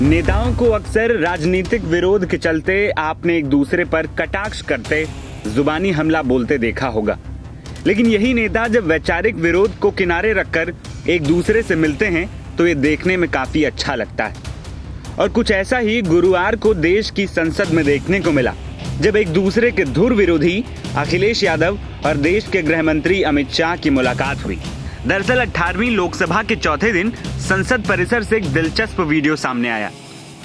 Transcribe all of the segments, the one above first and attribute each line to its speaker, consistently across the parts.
Speaker 1: नेताओं को अक्सर राजनीतिक विरोध के चलते आपने एक दूसरे पर कटाक्ष करते, जुबानी हमला बोलते देखा होगा। लेकिन यही नेता जब वैचारिक विरोध को किनारे रखकर एक दूसरे से मिलते हैं तो ये देखने में काफी अच्छा लगता है। और कुछ ऐसा ही गुरुवार को देश की संसद में देखने को मिला, जब एक दूसरे के धुर विरोधी अखिलेश यादव और देश के गृह मंत्री अमित शाह की मुलाकात हुई। दरअसल 18वीं लोकसभा के चौथे दिन संसद परिसर से एक दिलचस्प वीडियो सामने आया।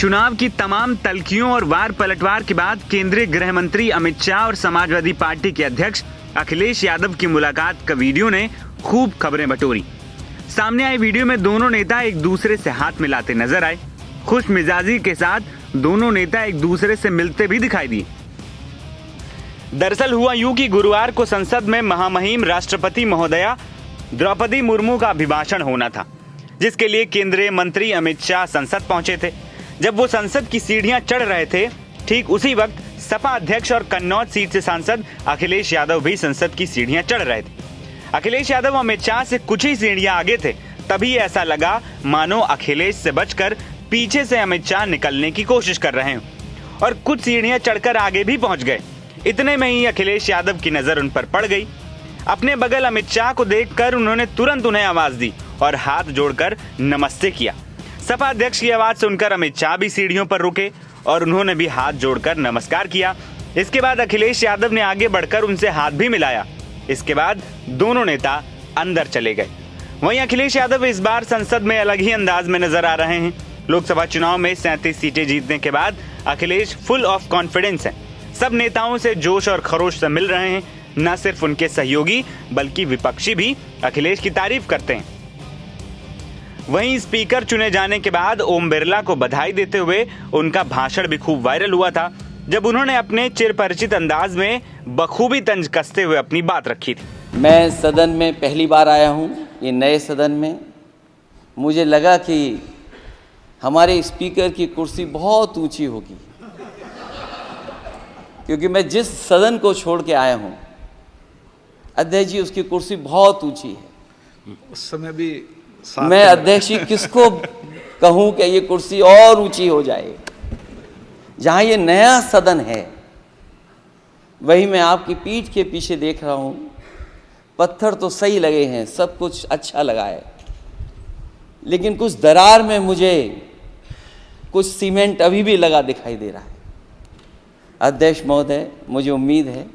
Speaker 1: चुनाव की तमाम तल्खियों और वार पलटवार के बाद केंद्रीय गृह मंत्री अमित शाह और समाजवादी पार्टी के अध्यक्ष अखिलेश यादव की मुलाकात का वीडियो ने खूब खबरें बटोरी। सामने आए वीडियो में दोनों नेता एक दूसरे से हाथ मिलाते नजर आए। खुश मिजाजी के साथ दोनों नेता एक दूसरे से मिलते भी दिखाई दिए। दरअसल हुआ यूं कि गुरुवार को संसद में महामहिम राष्ट्रपति महोदया द्रौपदी मुर्मू का अभिभाषण होना था, जिसके लिए केंद्रीय मंत्री अमित शाह संसद पहुंचे थे। जब वो संसद की सीढ़ियां चढ़ रहे थे, ठीक उसी वक्त सपा अध्यक्ष और कन्नौज सीट से सांसद अखिलेश यादव भी संसद की सीढ़ियां चढ़ रहे थे। अखिलेश यादव अमित शाह से कुछ ही सीढ़ियां आगे थे, तभी ऐसा लगा मानो अखिलेश से बचकर पीछे से अमित शाह निकलने की कोशिश कर रहे हैं और कुछ सीढ़ियां चढ़कर आगे भी पहुंच गए। इतने में ही अखिलेश यादव की नजर उन पर पड़ गई। अपने बगल अमित शाह को देखकर उन्होंने तुरंत उन्हें आवाज दी और हाथ जोड़कर नमस्ते किया। सपा अध्यक्ष की आवाज सुनकर अमित शाह भी सीढ़ियों पर रुके और उन्होंने भी हाथ जोड़कर नमस्कार किया। इसके बाद अखिलेश यादव ने आगे बढ़कर उनसे हाथ भी मिलाया। इसके बाद दोनों नेता अंदर चले गए। वहीं अखिलेश यादव इस बार संसद में अलग ही अंदाज में नजर आ रहे हैं। लोकसभा चुनाव में 37 सीटें जीतने के बाद अखिलेश फुल ऑफ कॉन्फिडेंस हैं। सब नेताओं से जोश और खरोश से मिल रहे हैं। न सिर्फ उनके सहयोगी बल्कि विपक्षी भी अखिलेश की तारीफ करते हैं। वहीं स्पीकर चुने जाने के बाद ओम बिरला को बधाई देते हुए उनका भाषण भी खूब वायरल हुआ था, जब उन्होंने अपने चिरपरिचित अंदाज में बखूबी तंज कसते हुए अपनी बात रखी थी।
Speaker 2: मैं सदन में पहली बार आया हूं, ये नए सदन में। मुझे लगा कि हमारे स्पीकर की कुर्सी बहुत ऊंची होगी, क्योंकि मैं जिस सदन को छोड़ के आया हूं, अध्यक्ष जी उसकी कुर्सी बहुत ऊंची है।
Speaker 3: उस समय भी
Speaker 2: मैं अध्यक्ष जी किसको कहूं कि ये कुर्सी और ऊंची हो जाए। जहां ये नया सदन है, वही मैं आपकी पीठ के पीछे देख रहा हूं। पत्थर तो सही लगे हैं, सब कुछ अच्छा लगा है, लेकिन कुछ दरार में मुझे कुछ सीमेंट अभी भी लगा दिखाई दे रहा है। अध्यक्ष महोदय, मुझे उम्मीद है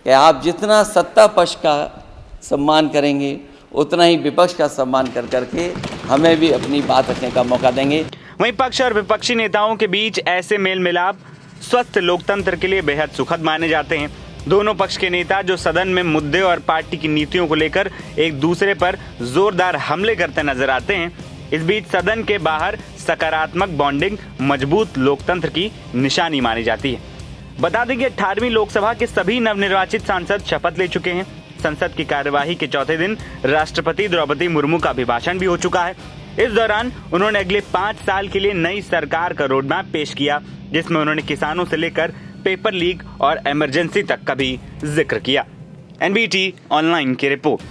Speaker 2: कि आप जितना सत्ता पक्ष का सम्मान करेंगे, उतना ही विपक्ष का सम्मान कर करके हमें भी अपनी बात रखने का मौका देंगे।
Speaker 1: वहीं पक्ष और विपक्षी नेताओं के बीच ऐसे मेल मिलाप स्वस्थ लोकतंत्र के लिए बेहद सुखद माने जाते हैं। दोनों पक्ष के नेता जो सदन में मुद्दे और पार्टी की नीतियों को लेकर एक दूसरे पर जोरदार हमले करते नजर आते हैं। इस बीच सदन के बाहर सकारात्मक बॉन्डिंग मजबूत लोकतंत्र की निशानी मानी जाती है। बता दें कि 18वीं लोकसभा के सभी नवनिर्वाचित सांसद शपथ ले चुके हैं। संसद की कार्यवाही के चौथे दिन राष्ट्रपति द्रौपदी मुर्मू का अभिभाषण भी हो चुका है। इस दौरान उन्होंने अगले 5 साल के लिए नई सरकार का रोड मैप पेश किया, जिसमें उन्होंने किसानों से लेकर पेपर लीक और इमरजेंसी तक का भी जिक्र किया। NBT ऑनलाइन की रिपोर्ट।